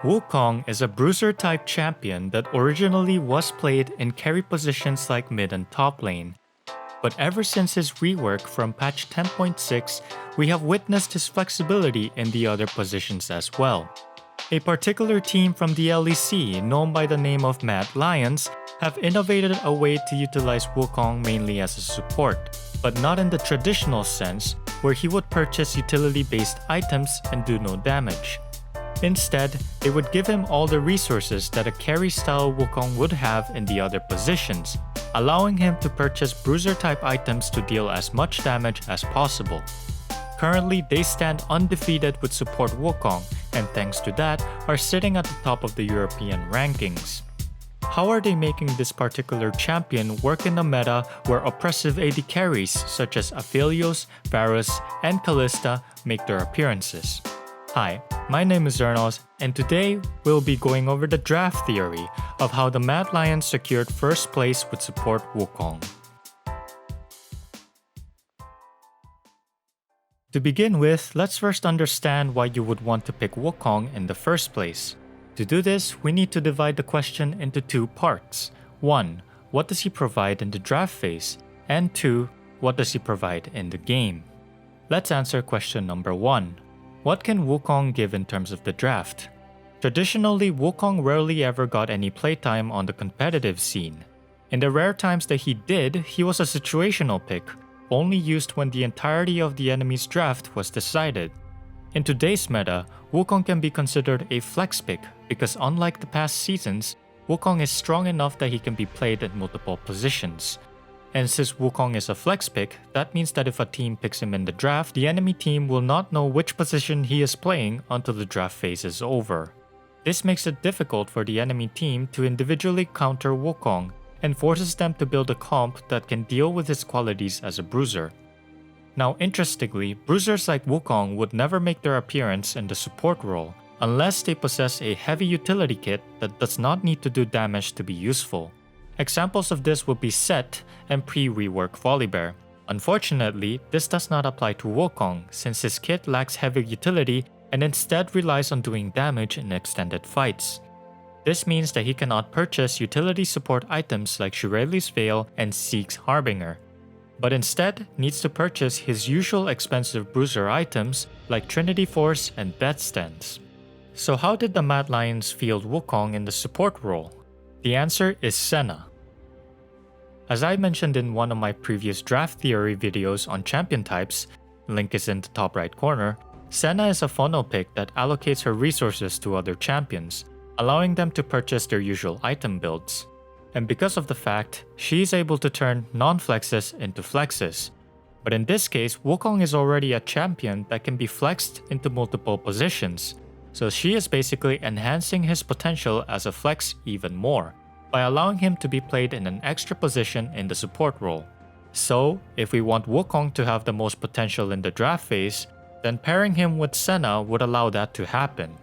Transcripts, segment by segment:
Wukong is a bruiser-type champion that originally was played in carry positions like mid and top lane. But ever since his rework from patch 10.6, we have witnessed his flexibility in the other positions as well. A particular team from the LEC, known by the name of Mad Lions, have innovated a way to utilize Wukong mainly as a support, but not in the traditional sense, where he would purchase utility-based items and do no damage. Instead, they would give him all the resources that a carry-style Wukong would have in the other positions, allowing him to purchase bruiser-type items to deal as much damage as possible. Currently, they stand undefeated with support Wukong, and thanks to that, are sitting at the top of the European rankings. How are they making this particular champion work in a meta where oppressive AD carries such as Aphelios, Varus, and Kalista make their appearances? Hi, my name is Zernos, and today we'll be going over the draft theory of how the Mad Lions secured first place with support Wukong. To begin with, let's first understand why you would want to pick Wukong in the first place. To do this, we need to divide the question into two parts. 1. What does he provide in the draft phase? And 2. What does he provide in the game? Let's answer question number 1. What can Wukong give in terms of the draft? Traditionally, Wukong rarely ever got any playtime on the competitive scene. In the rare times that he did, he was a situational pick, only used when the entirety of the enemy's draft was decided. In today's meta, Wukong can be considered a flex pick because unlike the past seasons, Wukong is strong enough that he can be played in multiple positions. And since Wukong is a flex pick, that means that if a team picks him in the draft, the enemy team will not know which position he is playing until the draft phase is over. This makes it difficult for the enemy team to individually counter Wukong and forces them to build a comp that can deal with his qualities as a bruiser. Now interestingly, bruisers like Wukong would never make their appearance in the support role unless they possess a heavy utility kit that does not need to do damage to be useful. Examples of this would be Set and pre-rework Volibear. Unfortunately, this does not apply to Wukong since his kit lacks heavy utility and instead relies on doing damage in extended fights. This means that he cannot purchase utility support items like Shurelli's Veil and Zeke's Harbinger, but instead needs to purchase his usual expensive bruiser items like Trinity Force and Bedstands. So how did the Mad Lions field Wukong in the support role? The answer is Senna. As I mentioned in one of my previous draft theory videos on champion types, link is in the top right corner, Senna is a funnel pick that allocates her resources to other champions, allowing them to purchase their usual item builds. And because of the fact, she is able to turn non-flexes into flexes. But in this case, Wukong is already a champion that can be flexed into multiple positions, so she is basically enhancing his potential as a flex even more, by allowing him to be played in an extra position in the support role. So, if we want Wukong to have the most potential in the draft phase, then pairing him with Senna would allow that to happen.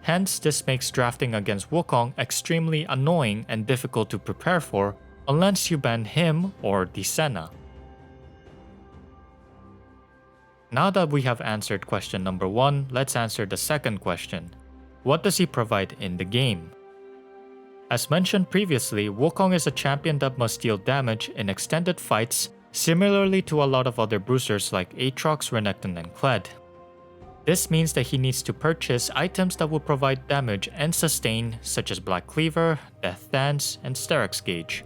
Hence, this makes drafting against Wukong extremely annoying and difficult to prepare for unless you ban him or the Senna. Now that we have answered question number 1, let's answer the second question. What does he provide in the game? As mentioned previously, Wukong is a champion that must deal damage in extended fights, similarly to a lot of other bruisers like Aatrox, Renekton, and Kled. This means that he needs to purchase items that will provide damage and sustain, such as Black Cleaver, Death Dance, and Sterak's Gauge.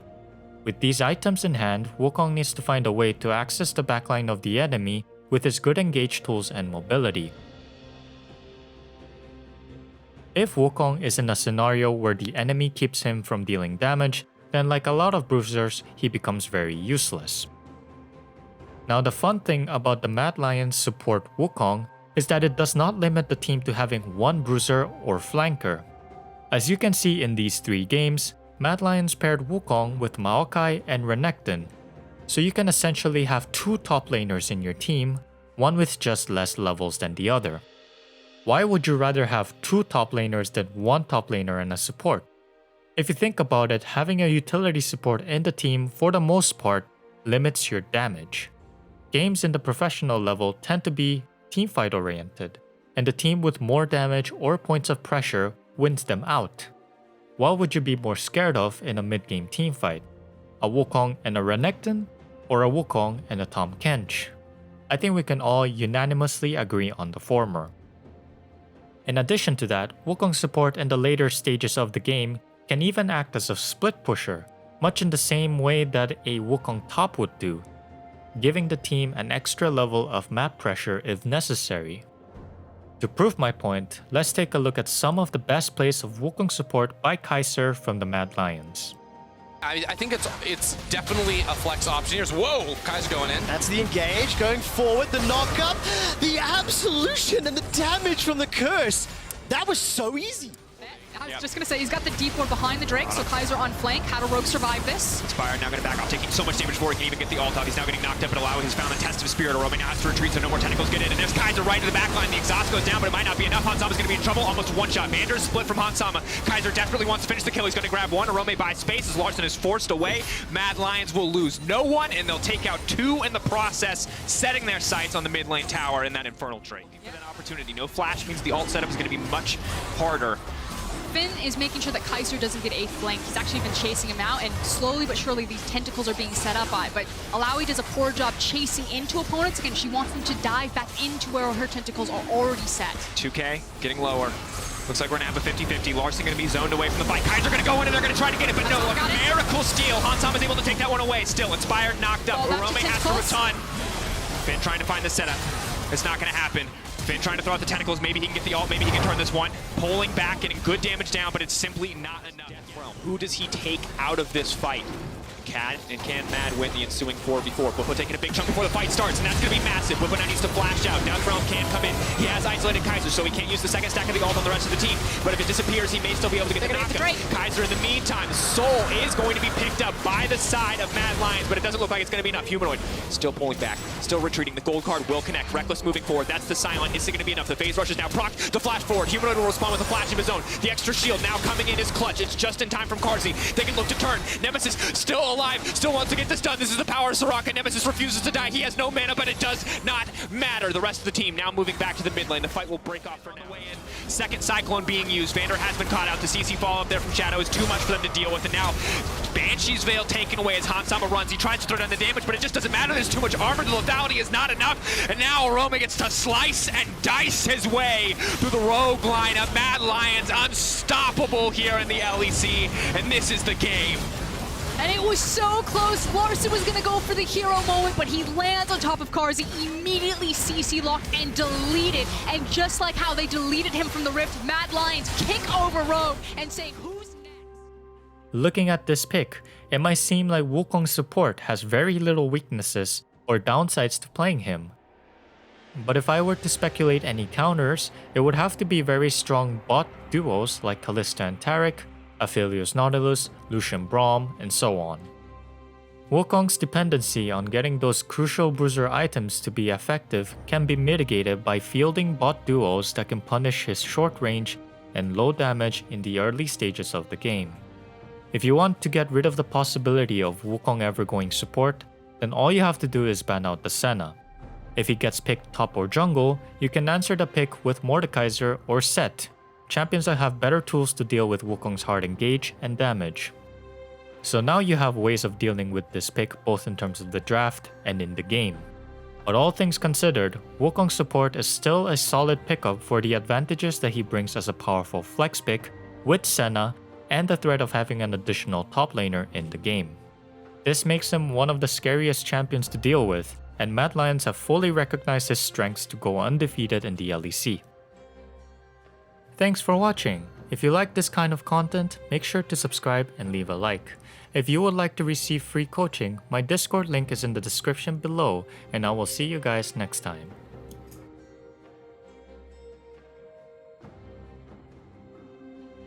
With these items in hand, Wukong needs to find a way to access the backline of the enemy with his good engage tools and mobility. If Wukong is in a scenario where the enemy keeps him from dealing damage, then like a lot of bruisers, he becomes very useless. Now the fun thing about the Mad Lions support Wukong is that it does not limit the team to having one bruiser or flanker. As you can see in these 3 games, Mad Lions paired Wukong with Maokai and Renekton, so you can essentially have 2 top laners in your team, one with just less levels than the other. Why would you rather have 2 top laners than 1 top laner and a support? If you think about it, having a utility support in the team for the most part limits your damage. Games in the professional level tend to be teamfight oriented, and the team with more damage or points of pressure wins them out. What would you be more scared of in a mid-game teamfight? A Wukong and a Renekton, or a Wukong and a Tahm Kench? I think we can all unanimously agree on the former. In addition to that, Wukong's support in the later stages of the game can even act as a split pusher, much in the same way that a Wukong top would do, giving the team an extra level of map pressure if necessary. To prove my point, let's take a look at some of the best plays of Wukong support by Kaiser from the Mad Lions. I think it's definitely a flex option. Here's, whoa, Kaiser going in. That's the engage, going forward, the knock-up, the absolution and the damage from the curse. That was so easy. I was just going to say, he's got the deep ward behind the Drake, so Kaiser on flank. How do Rogue survive this? Inspired now going to back off, taking so much damage before he can even get the ult out. He's now getting knocked up, but allowing his found the test of spirit. Roman now has to retreat, so no more tentacles get in. And there's Kaiser right to the back line. The exhaust goes down, but it might not be enough. Hansama's going to be in trouble. Almost one shot. Vander's split from Hansama. Kaiser desperately wants to finish the kill. He's going to grab one. Arome buys space as Larson is forced away. Mad Lions will lose no one, and they'll take out two in the process, setting their sights on the mid lane tower in that Infernal Drake. For that opportunity. No flash means the ult setup is going to be much harder. Finn is making sure that Kaiser doesn't get a flank. He's actually been chasing him out, and slowly but surely these tentacles are being set up by. But Alawi does a poor job chasing into opponents. Again, she wants them to dive back into where her tentacles are already set. 2K getting lower. Looks like we're gonna have a 50-50. Larson gonna be zoned away from the fight. Kaiser gonna go in and they're gonna try to get it, but no, a miracle steal. Hansama is able to take that one away. Still, Inspired knocked up. Arome has to return. Finn trying to find the setup. It's not gonna happen. Finn trying to throw out the tentacles. Maybe he can get the ult. Maybe he can turn this one. Pulling back, getting good damage down, but it's simply not enough. Who does he take out of this fight? Can Mad win the ensuing 4v4? Bwipo taking a big chunk before the fight starts, and that's going to be massive. Bwipo now needs to flash out. Down Realm can't come in. He has isolated Kaiser, so he can't use the second stack of the ult on the rest of the team. But if it disappears, he may still be able to get the knockup. Kaiser, in the meantime, Soul is going to be picked up by the side of Mad Lions, but it doesn't look like it's going to be enough. Humanoid still pulling back, still retreating. The gold card will connect. Reckless moving forward. That's the silent. Is it going to be enough? The phase rush is now procced. The flash forward. Humanoid will respond with a flash of his own. The extra shield now coming in is clutch. It's just in time from Karzi. They can look to turn. Nemesis still alive, still wants to get this done. This is the power of Soraka. Nemesis refuses to die. He has no mana, but it does not matter. The rest of the team now moving back to the mid lane. The fight will break off for now. Second Cyclone being used. Vander has been caught out. The CC follow up there from Shadow is too much for them to deal with. And now Banshee's Veil taken away as Hansama runs. He tries to throw down the damage, but it just doesn't matter. There's too much armor. The lethality is not enough. And now Arome gets to slice and dice his way through the rogue lineup. Mad Lions unstoppable here in the LEC. And this is the game. And it was so close. Larson was going to go for the hero moment, but he lands on top of Karzi, immediately CC locked and deleted. And just like how they deleted him from the Rift, Mad Lions kick over Rogue and say, who's next? Looking at this pick, it might seem like Wukong's support has very little weaknesses or downsides to playing him. But if I were to speculate any counters, it would have to be very strong bot duos like Kalista and Taric, Aphelios Nautilus, Lucian Braum, and so on. Wukong's dependency on getting those crucial bruiser items to be effective can be mitigated by fielding bot duos that can punish his short range and low damage in the early stages of the game. If you want to get rid of the possibility of Wukong ever going support, then all you have to do is ban out the Senna. If he gets picked top or jungle, you can answer the pick with Mordekaiser or Set, champions that have better tools to deal with Wukong's hard engage and damage. So now you have ways of dealing with this pick both in terms of the draft and in the game. But all things considered, Wukong's support is still a solid pickup for the advantages that he brings as a powerful flex pick with Senna and the threat of having an additional top laner in the game. This makes him one of the scariest champions to deal with, and Mad Lions have fully recognized his strengths to go undefeated in the LEC. Thanks for watching. If you like this kind of content, make sure to subscribe and leave a like. If you would like to receive free coaching, my Discord link is in the description below, and I will see you guys next time.